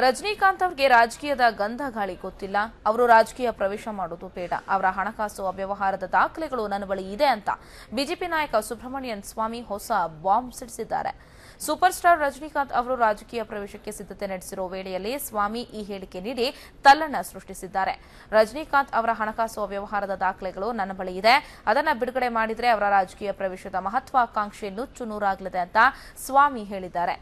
ರಜನಿಕಾಂತ್ ಅವರಿಗೆ ರಾಜಕೀಯದ ಗಂಧ ಗಾಳಿ ಗೊತ್ತಿಲ್ಲ. ಅವರು ರಾಜಕೀಯ ಪ್ರವೇಶ ಮಾಡೋದು ಬೇಡ. ಅವರ ಹಣಕಾಸು ಅವ್ಯವಹಾರದ ದಾಖಲೆಗಳು ನನ್ನ ಬಳಿ ಇದೆ ಅಂತ ಬಿಜೆಪಿ ನಾಯಕ ಸುಬ್ರಹ್ಮಣ್ಯನ್ ಸ್ವಾಮಿ ಹೊಸ ಬಾಂಬ್ ಸಿಡಿಸಿದ್ದಾರೆ. ಸೂಪರ್ ಸ್ಟಾರ್ ರಜನಿಕಾಂತ್ ಅವರು ರಾಜಕೀಯ ಪ್ರವೇಶಕ್ಕೆ ಸಿದ್ಧತೆ ನಡೆಸಿರುವ ವೇಳೆಯಲ್ಲಿ ಸ್ವಾಮಿ ಈ ಹೇಳಿಕೆ ನೀಡಿ ತಲ್ಲಣ ಸೃಷ್ಟಿಸಿದ್ದಾರೆ. ರಜನಿಕಾಂತ್ ಅವರ ಹಣಕಾಸು ಅವ್ಯವಹಾರದ ದಾಖಲೆಗಳು ನನ್ನ ಬಳಿ ಇದೆ. ಅದನ್ನ ಬಿಡುಗಡೆ ಮಾಡಿದ್ರೆ ಅವರ ರಾಜಕೀಯ ಪ್ರವೇಶದ ಮಹತ್ವಾಕಾಂಕ್ಷೆ ನುಚ್ಚು ನೂರಾಗಲಿದೆ ಅಂತ ಸ್ವಾಮಿ ಹೇಳಿದ್ದಾರೆ.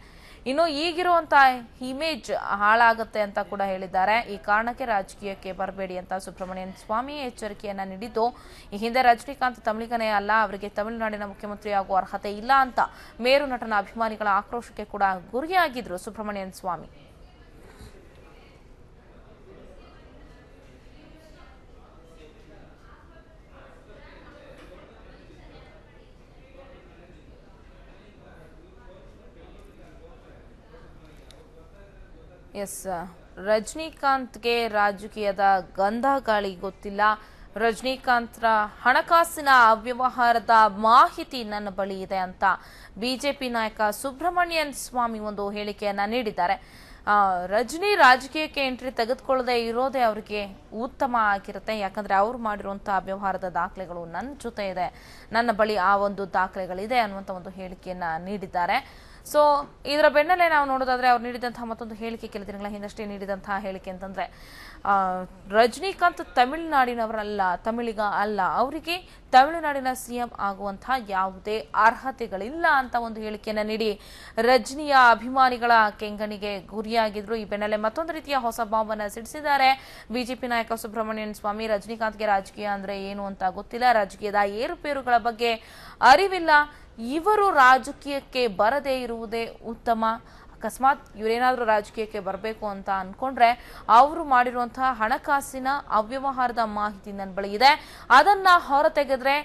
ಇನ್ನು ಈಗಿರುವಂತಹ ಇಮೇಜ್ ಹಾಳಾಗುತ್ತೆ ಅಂತ ಕೂಡ ಹೇಳಿದ್ದಾರೆ. ಈ ಕಾರಣಕ್ಕೆ ರಾಜಕೀಯಕ್ಕೆ ಬರಬೇಡಿ ಅಂತ ಸುಬ್ರಹ್ಮಣ್ಯನ್ ಸ್ವಾಮಿ ಎಚ್ಚರಿಕೆಯನ್ನ ನೀಡಿದ್ದು, ಈ ಹಿಂದೆ ರಜನಿಕಾಂತ್ ತಮಿಳಿಗನೇ ಅಲ್ಲ, ಅವರಿಗೆ ತಮಿಳುನಾಡಿನ ಮುಖ್ಯಮಂತ್ರಿ ಆಗುವ ಅರ್ಹತೆ ಇಲ್ಲ ಅಂತ ಮೇರು ನಟನ ಅಭಿಮಾನಿಗಳ ಆಕ್ರೋಶಕ್ಕೆ ಕೂಡ ಗುರಿಯಾಗಿದ್ರು ಸುಬ್ರಹ್ಮಣ್ಯನ್ ಸ್ವಾಮಿ. ಎಸ್, ರಜನಿಕಾಂತ್ಗೆ ರಾಜಕೀಯದ ಗಂಧ ಗಾಳಿ ಗೊತ್ತಿಲ್ಲ. ರಜನಿಕಾಂತ್ರ ಹಣಕಾಸಿನ ಅವ್ಯವಹಾರದ ಮಾಹಿತಿ ನನ್ನ ಬಳಿ ಇದೆ ಅಂತ ಬಿಜೆಪಿ ನಾಯಕ ಸುಬ್ರಹ್ಮಣ್ಯನ್ ಸ್ವಾಮಿ ಒಂದು ಹೇಳಿಕೆಯನ್ನ ನೀಡಿದ್ದಾರೆ. ರಜನಿ ರಾಜಕೀಯಕ್ಕೆ ಎಂಟ್ರಿ ತೆಗೆದುಕೊಳ್ಳದೆ ಇರೋದೇ ಅವರಿಗೆ ಉತ್ತಮ ಆಗಿರುತ್ತೆ. ಯಾಕಂದ್ರೆ ಅವ್ರು ಮಾಡಿರುವಂತಹ ಅವ್ಯವಹಾರದ ದಾಖಲೆಗಳು ನನ್ನ ಜೊತೆ ಇದೆ, ನನ್ನ ಬಳಿ ಆ ಒಂದು ದಾಖಲೆಗಳಿದೆ ಅನ್ನುವಂಥ ಒಂದು ಹೇಳಿಕೆಯನ್ನ ನೀಡಿದ್ದಾರೆ. ಸೊ ಇದರ ಬೆನ್ನಲ್ಲೇ ನಾವು ನೋಡೋದಾದ್ರೆ ಅವ್ರು ನೀಡಿದಂತಹ ಮತ್ತೊಂದು ಹೇಳಿಕೆ, ಕೆಲ ದಿನಗಳ ಹಿಂದಷ್ಟೇ ನೀಡಿದಂತಹ ಹೇಳಿಕೆ ಅಂತಂದ್ರೆ, ರಜನಿಕಾಂತ್ ತಮಿಳುನಾಡಿನವರಲ್ಲ, ತಮಿಳಿಗ ಅಲ್ಲ, ಅವರಿಗೆ ತಮಿಳುನಾಡಿನ ಸಿಎಂ ಆಗುವಂತಹ ಯಾವುದೇ ಅರ್ಹತೆಗಳಿಲ್ಲ ಅಂತ ಒಂದು ಹೇಳಿಕೆಯನ್ನ ನೀಡಿ ರಜನಿಯ ಅಭಿಮಾನಿಗಳ ಕೆಂಗಣಿಗೆ ಗುರಿಯಾಗಿದ್ರು. ಈ ಬೆನ್ನಲ್ಲೇ ಮತ್ತೊಂದು ರೀತಿಯ ಹೊಸ ಬಾಂಬ್ ಅನ್ನ ಸಿಡಿಸಿದ್ದಾರೆ ಬಿಜೆಪಿ ನಾಯಕ ಸುಬ್ರಹ್ಮಣ್ಯನ್ ಸ್ವಾಮಿ. ರಜನಿಕಾಂತ್ಗೆ ರಾಜಕೀಯ ಅಂದ್ರೆ ಏನು ಅಂತ ಗೊತ್ತಿಲ್ಲ, ರಾಜಕೀಯದ ಏರುಪೇರುಗಳ ಬಗ್ಗೆ ಅರಿವಿಲ್ಲ, ಇವರು ರಾಜಕೀಯಕ್ಕೆ ಬರದೇ ಇರುವುದೇ ಉತ್ತಮ. ಅಕಸ್ಮಾತ್ ಇವರೇನಾದ್ರೂ ರಾಜಕೀಯಕ್ಕೆ ಬರಬೇಕು ಅಂತ ಅನ್ಕೊಂಡ್ರೆ ಅವರು ಮಾಡಿರುವಂತಹ ಹಣಕಾಸಿನ ಅವ್ಯವಹಾರದ ಮಾಹಿತಿ ನನ್ನ ಬಳಿ ಇದೆ, ಅದನ್ನ ಹೊರತೆಗೆದ್ರೆ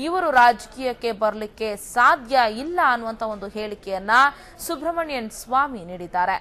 ಇವರು ರಾಜಕೀಯಕ್ಕೆ ಬರಲಿಕ್ಕೆ ಸಾಧ್ಯ ಇಲ್ಲ ಅನ್ನುವಂತ ಒಂದು ಹೇಳಿಕೆಯನ್ನ ಸುಬ್ರಹ್ಮಣ್ಯನ್ ಸ್ವಾಮಿ ನೀಡಿದ್ದಾರೆ.